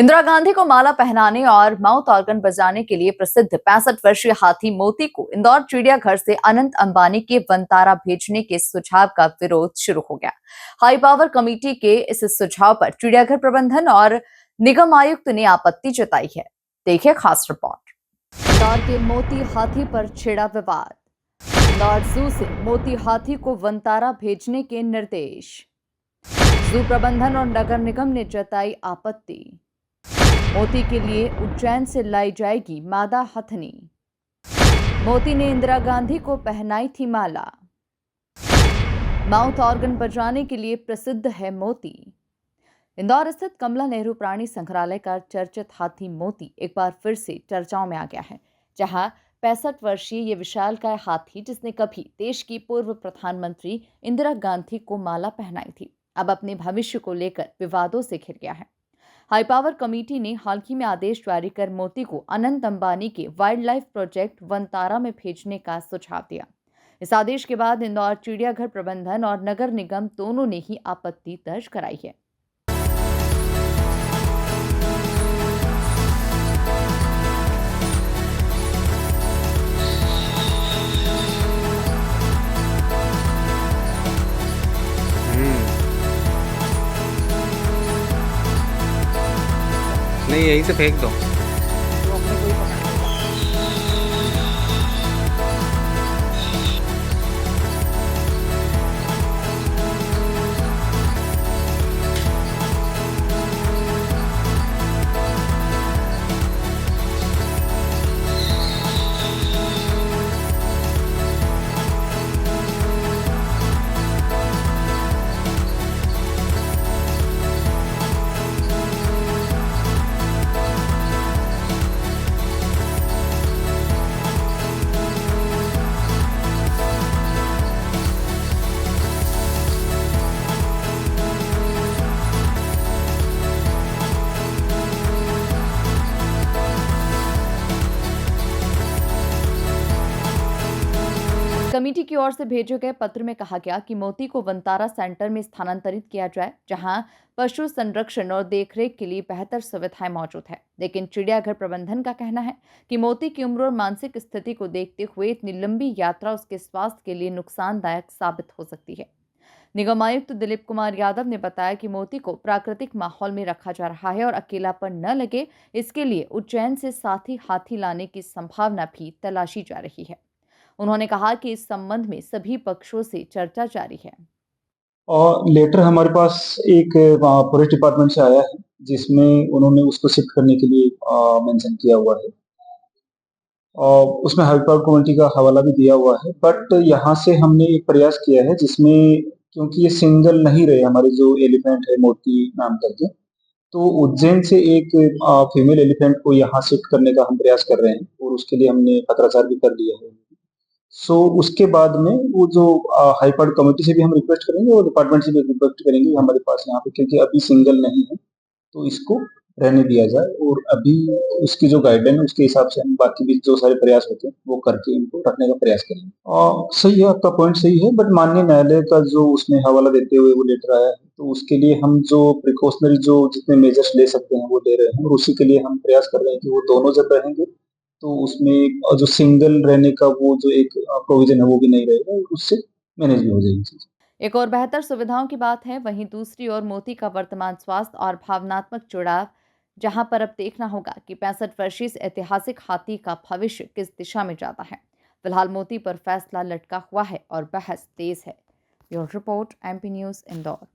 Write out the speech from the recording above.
इंदिरा गांधी को माला पहनाने और माउथ ऑर्गन बजाने के लिए प्रसिद्ध 65 वर्षीय हाथी मोती को इंदौर चिड़ियाघर से अनंत अंबानी के वनतारा भेजने के सुझाव का विरोध शुरू हो गया। हाई पावर कमेटी के इस सुझाव पर चिड़ियाघर प्रबंधन और निगम आयुक्त ने आपत्ति जताई है। देखिए खास रिपोर्ट। इंदौर के मोती हाथी पर छिड़ा विवाद। इंदौर जू से मोती हाथी को वनतारा भेजने के निर्देश। जू प्रबंधन और नगर निगम ने जताई आपत्ति। मोती के लिए उज्जैन से लाई जाएगी मादा हथनी। मोती ने इंदिरा गांधी को पहनाई थी माला। माउथ ऑर्गन बजाने के लिए प्रसिद्ध है मोती। इंदौर स्थित कमला नेहरू प्राणी संग्रहालय का चर्चित हाथी मोती एक बार फिर से चर्चाओं में आ गया है, जहां 65 वर्षीय ये विशालकाय हाथी, जिसने कभी देश की पूर्व प्रधानमंत्री इंदिरा गांधी को माला पहनाई थी, अब अपने भविष्य को लेकर विवादों से घिर गया है। हाई पावर कमेटी ने हाल ही में आदेश जारी कर मोती को अनंत अंबानी के वाइल्ड लाइफ प्रोजेक्ट वनतारा में भेजने का सुझाव दिया। इस आदेश के बाद इंदौर चिड़ियाघर प्रबंधन और नगर निगम दोनों ने ही आपत्ति दर्ज कराई है। नहीं, यहीं से फेंक दो। कमेटी की ओर से भेजे गए पत्र में कहा गया कि मोती को वनतारा सेंटर में स्थानांतरित किया जाए, जहां पशु संरक्षण और देखरेख के लिए बेहतर सुविधाएं मौजूद है। लेकिन चिड़ियाघर प्रबंधन का कहना है कि मोती की उम्र और मानसिक स्थिति को देखते हुए इतनी लंबी यात्रा उसके स्वास्थ्य के लिए नुकसानदायक साबित हो सकती है। निगम आयुक्त दिलीप कुमार यादव ने बताया कि मोती को प्राकृतिक माहौल में रखा जा रहा है और अकेलापन न लगे, इसके लिए उज्जैन से साथी हाथी लाने की संभावना भी तलाशी जा रही है। उन्होंने कहा कि इस संबंध में सभी पक्षों से चर्चा जारी है। और लेटर हमारे पास एक फॉरेस्ट डिपार्टमेंट से आया है, जिसमें उन्होंने उसको शिफ्ट करने के लिए मेंशन किया हुआ है और उसमें हाई पावर कमेटी का हवाला भी दिया हुआ है। बट यहाँ से हमने एक प्रयास किया है, जिसमें क्योंकि ये सिंगल नहीं रहे हमारे जो एलिफेंट है मोती नाम करके, तो उज्जैन से एक फीमेल एलिफेंट को यहाँ शिफ्ट करने का हम प्रयास कर रहे हैं और उसके लिए हमने पत्राचार भी कर दिया है। सो उसके बाद में वो जो हाई पावर कमेटी से भी हम रिक्वेस्ट करेंगे और डिपार्टमेंट से भी रिक्वेस्ट करेंगे हमारे पास यहाँ पे, क्योंकि अभी सिंगल नहीं है तो इसको रहने दिया जाए और अभी उसकी जो गाइडलाइन है उसके हिसाब से हम बाकी भी जो सारे प्रयास होते हैं वो करके इनको रखने का प्रयास करेंगे। सही है, आपका पॉइंट सही है, बट माननीय न्यायालय का जो उसमें हवाला देते हुए वो लेटर आया है, तो उसके लिए हम जो प्रिकॉशनरी जो जितने मेजर्स ले सकते हैं वो ले रहे हैं और उसी के लिए हम प्रयास कर रहे हैं कि वो दोनों जब रहेंगे तो उसमें जो सिंगल रहने का वो जो एक प्रोविजन है वो भी नहीं रहेगा और उससे मैनेज भी हो जाएगी चीज़। एक और बेहतर सुविधाओं की बात है, वहीं दूसरी ओर मोती का वर्तमान स्वास्थ्य और भावनात्मक जुड़ाव, जहां पर अब देखना होगा कि 65 वर्षीय इस ऐतिहासिक हाथी का भविष्य किस दिशा में जाता है। फिलहाल मोती पर फैसला लटका हुआ है और बहस तेज है। Bureau report, MP news, Indore.